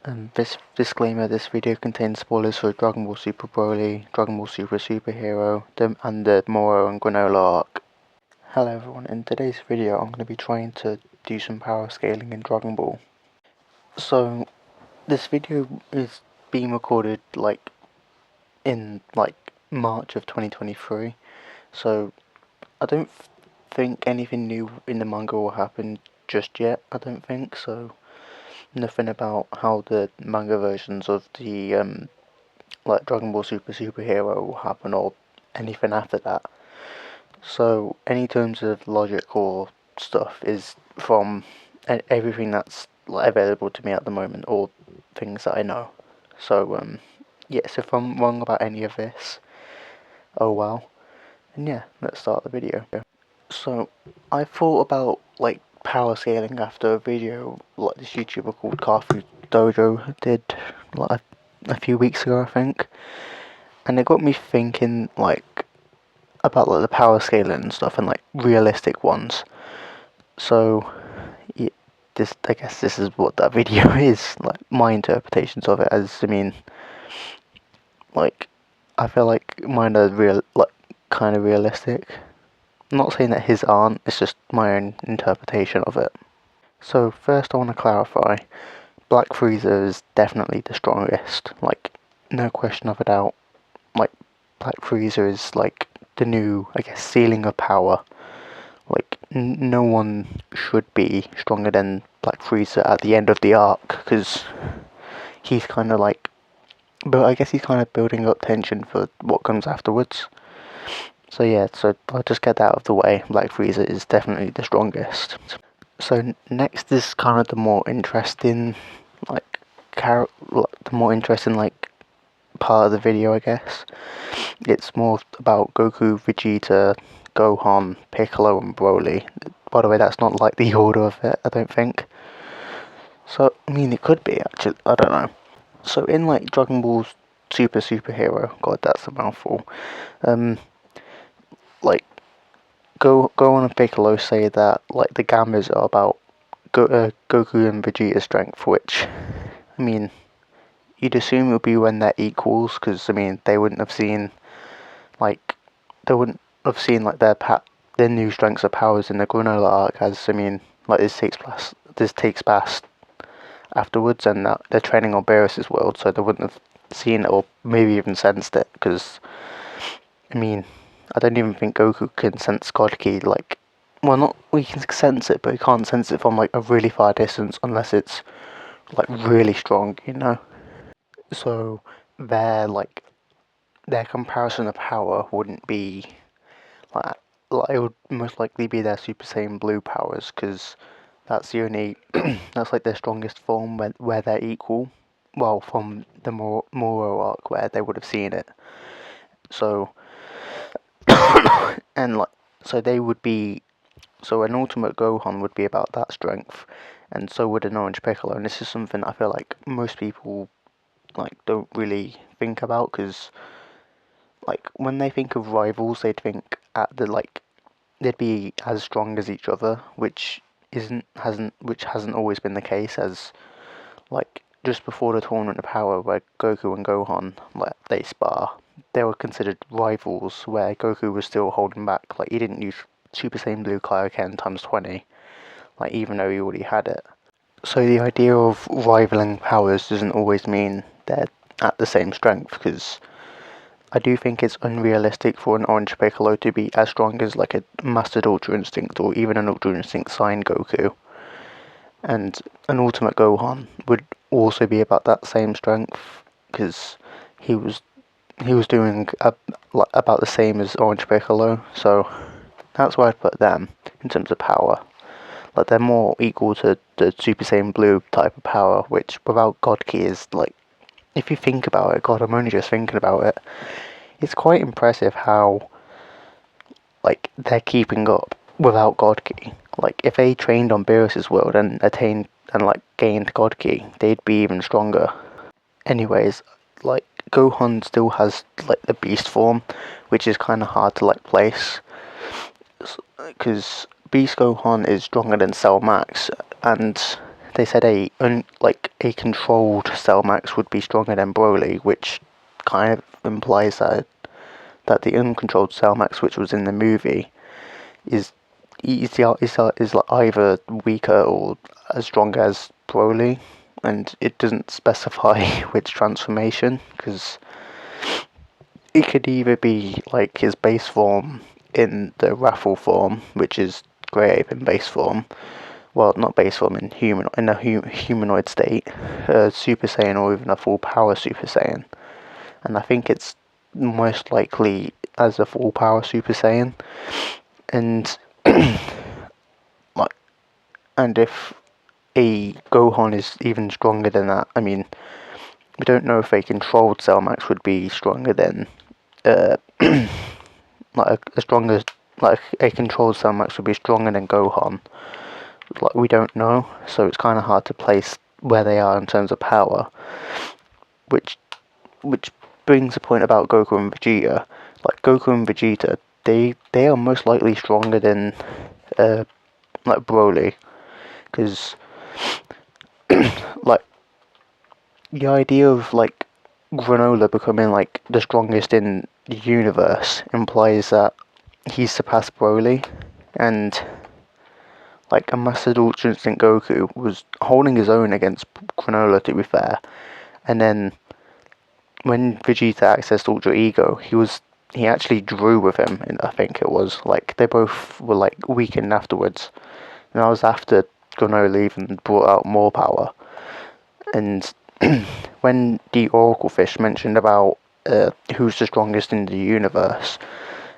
This disclaimer: this video contains spoilers for Dragon Ball Super Broly, Dragon Ball Super Superhero, and the Moro and Granola arc. Hello everyone, in today's video I'm going to be trying to do some power scaling in Dragon Ball. So, this video is being recorded in March of 2023, so I don't think anything new in the manga will happen just yet, I don't think, so nothing about how the manga versions of the Dragon Ball Super Superhero will happen or anything after that. So any terms of logic or stuff is from everything that's available to me at the moment or things that I know. So yes, if I'm wrong about any of this, oh well. And yeah, let's start the video. So I thought about power scaling after a video like this YouTuber called Kafu Dojo did like a few weeks ago, I think, and it got me thinking about the power scaling and stuff and realistic ones. So yeah, I guess this is what that video is, my interpretations of it. I feel like mine are kind of realistic. I'm not saying that his aren't, it's just my own interpretation of it. So first I want to clarify, Black Frieza is definitely the strongest, no question of a doubt. Black Frieza is the new, I guess, ceiling of power. No one should be stronger than Black Frieza at the end of the arc, because he's kind of but I guess he's kind of building up tension for what comes afterwards. So yeah, so I'll just get that out of the way. Black Frieza is definitely the strongest. So next is kind of the more interesting, the more interesting part of the video, I guess. It's more about Goku, Vegeta, Gohan, Piccolo, and Broly. By the way, that's not the order of it, I don't think. So, I mean, it could be, actually, I don't know. So, in Dragon Ball Super Superhero, god, that's a mouthful. Gohan and Piccolo say that the Gammas are about Goku and Vegeta's strength, which, I mean, you'd assume it would be when they're equals, because I mean they wouldn't have seen their new strengths or powers in the Granola arc, as I mean this takes place afterwards, and that they're training on Beerus's world, so they wouldn't have seen it or maybe even sensed it, because I mean I don't even think Goku can sense God Ki, he can sense it, but he can't sense it from a really far distance unless it's really strong, you know. So their comparison of power wouldn't be like, it would most likely be their Super Saiyan Blue powers, because that's the only that's their strongest form where they're equal. Well, from the Moro arc where they would have seen it. So and so they would be an Ultimate Gohan would be about that strength, and so would an Orange Piccolo. And this is something I feel like most people don't really think about, because when they think of rivals, they'd think they'd be as strong as each other, which hasn't always been the case, as just before the Tournament of Power, where Goku and Gohan they spar, they were considered rivals, where Goku was still holding back. He didn't use Super Saiyan Blue Kaioken times 20, even though he already had it. So the idea of rivaling powers doesn't always mean they're at the same strength, because I do think it's unrealistic for an Orange Piccolo to be as strong as a Mastered Ultra Instinct or even an Ultra Instinct Sign Goku. And an Ultimate Gohan would also be about that same strength, because he was doing about the same as Orange Piccolo. So that's where I'd put them in terms of power. They're more equal to the Super Saiyan Blue type of power, which without God Ki is if you think about it, God, I'm only just thinking about it. It's quite impressive how they're keeping up without God Ki. If they trained on Beerus's world and attained and gained God Ki, they'd be even stronger. Anyways, Gohan still has the Beast form, which is kind of hard to place, because Beast Gohan is stronger than Cell Max, and they said a controlled Cell Max would be stronger than Broly, which kind of implies that the uncontrolled Cell Max, which was in the movie, is like either weaker or as strong as Broly, and it doesn't specify which transformation, because it could either be like his base form in the Raffle form, which is Grey Ape in base form, well, not base form, in a humanoid state, Super Saiyan, or even a full power Super Saiyan. And I think it's most likely as a full power Super Saiyan. And like, and if a Gohan is even stronger than that, I mean, we don't know if a controlled Cell Max would be stronger than like a controlled Cell Max would be stronger than Gohan. Like, we don't know, so it's kind of hard to place where they are in terms of power. Which brings a point about Goku and Vegeta. Like, Goku and Vegeta, they are most likely stronger than like Broly, because like the idea of like Granola becoming like the strongest in the universe implies that he's surpassed Broly, and like a Mastered Ultra Instinct Goku was holding his own against Granola, to be fair, and then when Vegeta accessed Ultra Ego, he actually drew with him, and I think it was like they both were like weakened afterwards, and that was after Granola even brought out more power. And when the Oracle Fish mentioned about who's the strongest in the universe,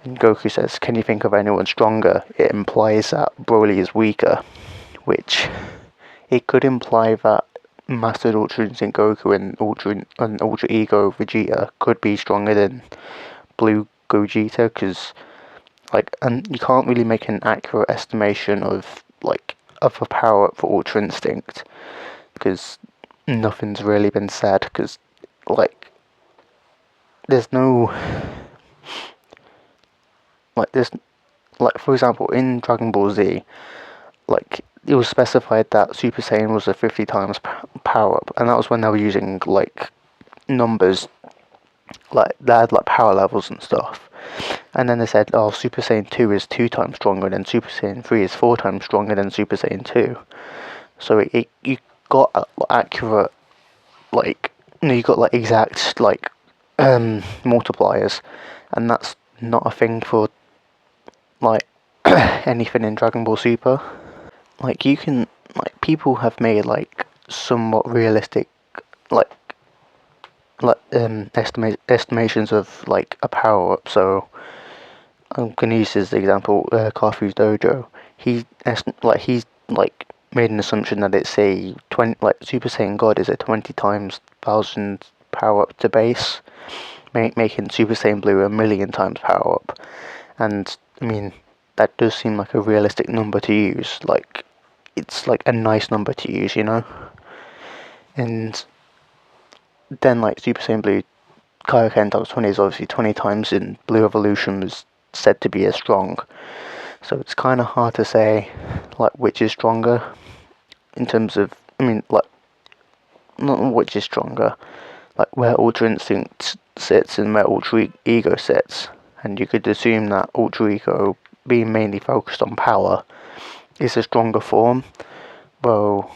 and Goku says, "Can you think of anyone stronger?" it implies that Broly is weaker, which it could imply that Mastered Ultra Instinct Goku and Ultra Ego Vegeta could be stronger than Blue Gogeta, because and you can't really make an accurate estimation of a power up for Ultra Instinct, because nothing's really been said, because there's no there's for example, in Dragon Ball Z, it was specified that Super Saiyan was a 50 times power up, and that was when they were using numbers, they had power levels and stuff. And then they said, oh, Super Saiyan 2 is 2 times stronger than Super Saiyan 3 is 4 times stronger than Super Saiyan 2. So you got accurate, you got exact multipliers, and that's not a thing for anything in Dragon Ball Super. You can people have made somewhat realistic like estimations of a power up. So I'm gonna use as the example Kafu's Dojo. He's made an assumption that it's a 20 Super Saiyan God is a 20 times 1,000 power up to base, making Super Saiyan Blue a million times power up. And I mean, that does seem like a realistic number to use. It's a nice number to use, you know. And then Super Saiyan Blue Kaioken times 20 is obviously 20 times, and Blue Evolution was said to be as strong. So it's kind of hard to say which is stronger in terms of, I mean, not which is stronger, where Ultra Instinct sits and where Ultra Ego sits. And you could assume that Ultra Ego, being mainly focused on power, is a stronger form, though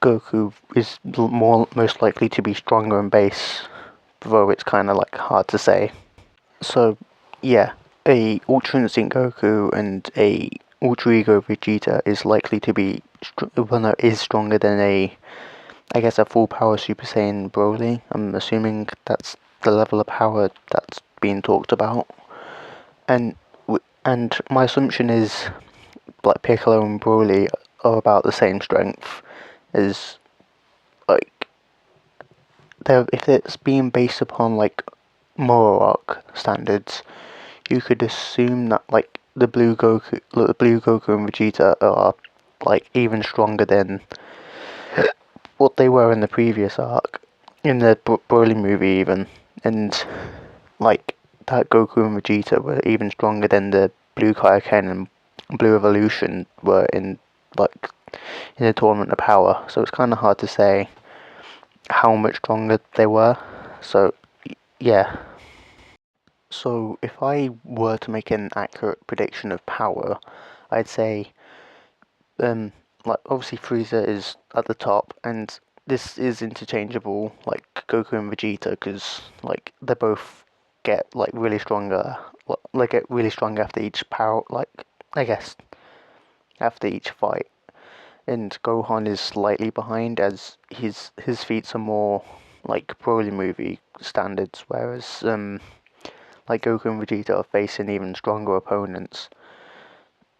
Goku is most likely to be stronger in base, though it's kind of hard to say. So yeah, a Ultra Instinct Goku and a Ultra Ego Vegeta is likely to be is stronger than I guess a full power Super Saiyan Broly. I'm assuming that's the level of power that's being talked about, and my assumption is Piccolo and Broly are about the same strength. As if it's being based upon Moroark standards, you could assume that the Blue Goku and Vegeta are even stronger than what they were in the previous arc, in the Broly movie even, and that Goku and Vegeta were even stronger than the Blue Kaioken and Blue Evolution were in like in a tournament of power. So it's kind of hard to say how much stronger they were. So yeah. So if I were to make an accurate prediction of power, I'd say like obviously Frieza is at the top, and this is interchangeable like Goku and Vegeta, because like they both get like really stronger, like get really strong after each power, like I guess after each fight. And Gohan is slightly behind, as his feats are more like Broly movie standards, whereas like Goku and Vegeta are facing even stronger opponents,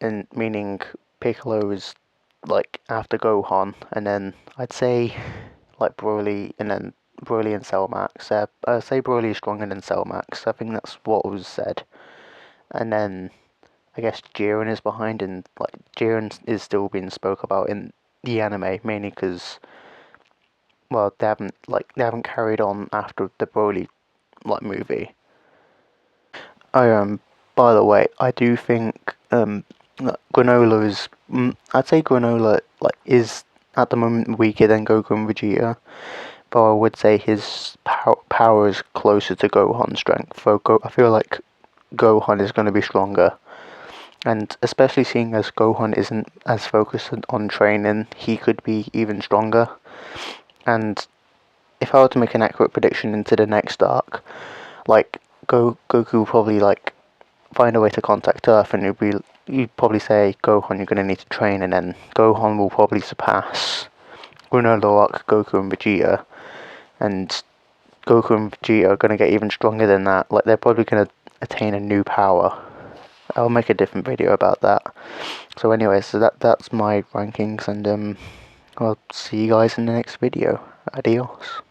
and meaning Piccolo is like after Gohan, and then I'd say like Broly, and then Broly and Cell Max. I say Broly is stronger than Cell Max. I think that's what was said, and then I guess Jiren is behind, and like Jiren is still being spoke about in the anime mainly because well they haven't carried on after the Broly like movie. I by the way, I do think Granola is I'd say Granola like is at the moment weaker than Goku and Vegeta, but I would say his power is closer to Gohan's strength. I feel like Gohan is going to be stronger, and especially seeing as Gohan isn't as focused on training, he could be even stronger. And if I were to make an accurate prediction into the next arc, like Goku will probably like find a way to contact Earth, and you'd probably say, Gohan, you're gonna need to train, and then Gohan will probably surpass Granola Arc, Goku and Vegeta, and Goku and Vegeta are gonna get even stronger than that. Like they're probably gonna attain a new power. I'll make a different video about that. So anyway, so that's my rankings, and I'll see you guys in the next video. Adios.